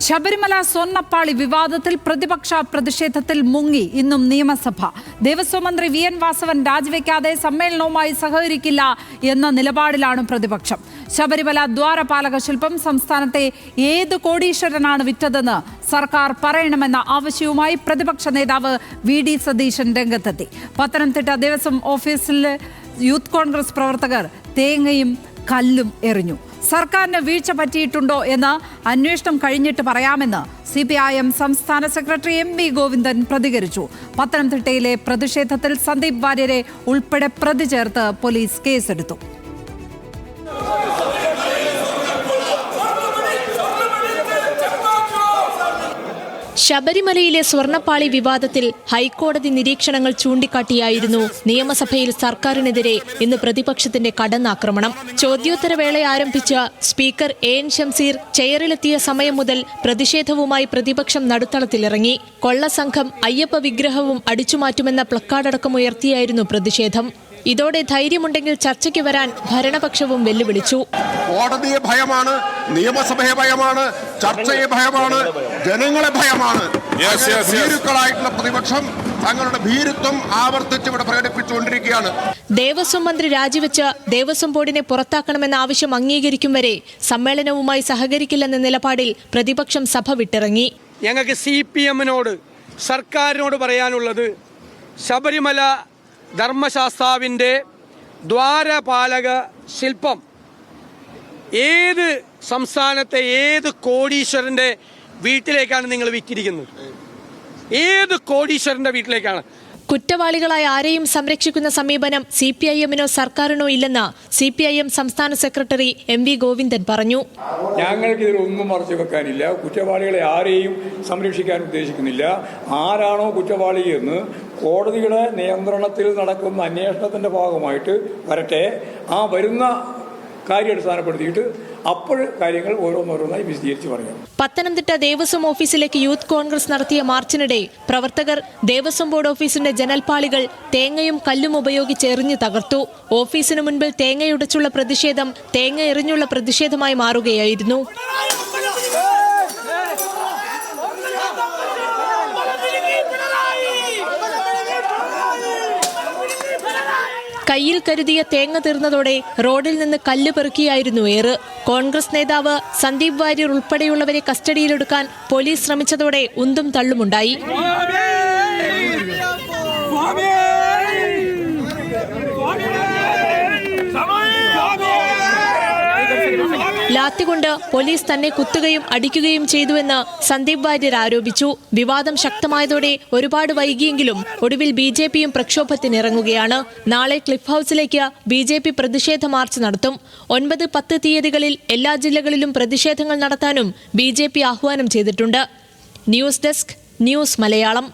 ശബരിമല സ്വർണ്ണപ്പാളി വിവാദത്തിൽ പ്രതിപക്ഷ പ്രതിഷേധത്തിൽ മുങ്ങി ഇന്നും നിയമസഭ. ദേവസ്വം മന്ത്രി വി.എൻ. വാസവൻ രാജിവെക്കാതെ സമ്മേളനവുമായി സഹകരിക്കില്ല എന്ന നിലപാടിലാണ് പ്രതിപക്ഷം. ശബരിമല ദ്വാരപാലക ശില്പം സംസ്ഥാനത്തെ ഏത് കോടീശ്വരനാണ് വിറ്റതെന്ന് സർക്കാർ പറയണമെന്ന ആവശ്യവുമായി പ്രതിപക്ഷ നേതാവ് വി.ഡി. സതീശൻ രംഗത്തെത്തി. പത്തനംതിട്ട ദേവസ്വം ഓഫീസിൽ യൂത്ത് കോൺഗ്രസ് പ്രവർത്തകർ തേങ്ങയും കല്ലും എറിഞ്ഞു. സർക്കാരിന് വീഴ്ച പറ്റിയിട്ടുണ്ടോ എന്ന് അന്വേഷണം കഴിഞ്ഞിട്ട് പറയാമെന്ന് CPIM സംസ്ഥാന സെക്രട്ടറി M.V. ഗോവിന്ദൻ പ്രതികരിച്ചു. പത്തനംതിട്ടയിലെ പ്രതിഷേധത്തിൽ സന്ദീപ് വാര്യരെ ഉൾപ്പെടെ പ്രതി ചേർത്ത് പോലീസ് കേസെടുത്തു. ശബരിമലയിലെ സ്വർണ്ണപ്പാളി വിവാദത്തിൽ ഹൈക്കോടതി നിരീക്ഷണങ്ങൾ ചൂണ്ടിക്കാട്ടിയായിരുന്നു നിയമസഭയിൽ സർക്കാരിനെതിരെ ഇന്ന് പ്രതിപക്ഷത്തിന്റെ കടന്നാക്രമണം. ചോദ്യോത്തരവേള ആരംഭിച്ച സ്പീക്കർ A.N. ഷംസീർ ചെയറിലെത്തിയ സമയം മുതൽ പ്രതിഷേധവുമായി പ്രതിപക്ഷം നടുത്തളത്തിലിറങ്ങി. കൊള്ളസംഘം അയ്യപ്പ വിഗ്രഹവും അടിച്ചുമാറ്റുമെന്ന പ്ലക്കാർഡടക്കമുയർത്തിയായിരുന്നു പ്രതിഷേധം. ഇതോടെ ധൈര്യമുണ്ടെങ്കിൽ ചർച്ചയ്ക്ക് വരാൻ ഭരണപക്ഷവും വെല്ലുവിളിച്ചു. കോടതിയെ ഭയമാണ്, നിയമസഭയെ ഭയമാണ്, ചർച്ചയെ ഭയമാണ്, ജനങ്ങളെ ഭയമാണ്. ഭീരുക്കളായിട്ടുള്ള പ്രതിപക്ഷം തങ്ങളുടെ ഭീരുത്വം ആവർത്തിച്ച് ഇവിടെ പ്രകടിപ്പിച്ചുകൊണ്ടിരിക്കുകയാണ്. ദേവസ്വം മന്ത്രി രാജിവെച്ച് ദേവസ്വം ബോർഡിനെ പുറത്താക്കണമെന്ന ആവശ്യം അംഗീകരിക്കും വരെ സമ്മേളനവുമായി സഹകരിക്കില്ലെന്ന നിലപാടിൽ പ്രതിപക്ഷം സഭ വിട്ടിറങ്ങി. ഞങ്ങൾക്ക് CPM-നോട് സർക്കാരിനോട് പറയാനുള്ളത്, ശബരിമല ധർമ്മശാസ്താവിൻ്റെ ദ്വാരപാലക ശില്പം ഏത് സംസ്ഥാനത്തെ ഏത് കോടീശ്വരൻ്റെ വീട്ടിലേക്കാണ് നിങ്ങൾ വിറ്റിരിക്കുന്നത്? ഏത് കോടീശ്വരൻ്റെ വീട്ടിലേക്കാണ്? കുറ്റവാളികളായ ആരെയും സംരക്ഷിക്കുന്ന സമീപനം CPIM-നോ സർക്കാരിനോ ഇല്ലെന്ന് CPIM സംസ്ഥാന സെക്രട്ടറി M.V. ഗോവിന്ദൻ പറഞ്ഞു. ഞങ്ങൾക്ക് ഇതിലൊന്നും മറച്ചു വെക്കാനില്ല. കുറ്റവാളികളെ ആരെയും സംരക്ഷിക്കാൻ ഉദ്ദേശിക്കുന്നില്ല. ആരാണോ കുറ്റവാളി എന്ന് കോടതിയുടെ നിയന്ത്രണത്തിൽ നടക്കുന്ന അന്വേഷണത്തിന്റെ ഭാഗമായിട്ട് വരട്ടെ. ആ വരുന്ന കാര്യം അടിസ്ഥാനപ്പെടുത്തിയിട്ട് അപ്പോൾ കാര്യങ്ങൾ ഓരോന്നോരോന്നായി വിശദീകരിച്ച് പറയാം. പത്തനംതിട്ട ദേവസ്വം ഓഫീസിലേക്ക് യൂത്ത് കോൺഗ്രസ് നടത്തിയ മാർച്ചിനിടെ പ്രവർത്തകർ ദേവസ്വം ബോർഡ് ഓഫീസിന്റെ ജനൽപ്പാളികൾ തേങ്ങയും കല്ലും ഉപയോഗിച്ച് എറിഞ്ഞു തകർത്തു. ഓഫീസിനു മുൻപിൽ തേങ്ങയുടച്ചുള്ള പ്രതിഷേധം തേങ്ങ എറിഞ്ഞുള്ള പ്രതിഷേധമായി മാറുകയായിരുന്നു. കയ്യിൽ കരുതിയ തേങ്ങ തീർന്നതോടെ റോഡിൽ നിന്ന് കല്ല് പെറുക്കിയായിരുന്നു ഏറ്. കോൺഗ്രസ് നേതാവ് സന്ദീപ് വാര്യർ ഉൾപ്പെടെയുള്ളവരെ കസ്റ്റഡിയിലെടുക്കാൻ പോലീസ് ശ്രമിച്ചതോടെ ഉന്തും തള്ളുമുണ്ടായി. ലാത്തികൊണ്ട് പോലീസ് തന്നെ കുത്തുകയും അടിക്കുകയും ചെയ്തുവെന്ന് സന്ദീപ് വാര്യർ ആരോപിച്ചു. വിവാദം ശക്തമായതോടെ ഒരുപാട് വൈകിയെങ്കിലും ഒടുവിൽ BJP-യും പ്രക്ഷോഭത്തിനിറങ്ങുകയാണ്. നാളെ ക്ലിഫ് ഹൌസിലേക്ക് BJP പ്രതിഷേധ മാർച്ച് നടത്തും. 9, 10 തീയതികളിൽ എല്ലാ ജില്ലകളിലും പ്രതിഷേധങ്ങൾ നടത്താനും BJP ആഹ്വാനം ചെയ്തിട്ടുണ്ട്. News desk, news Malayalam.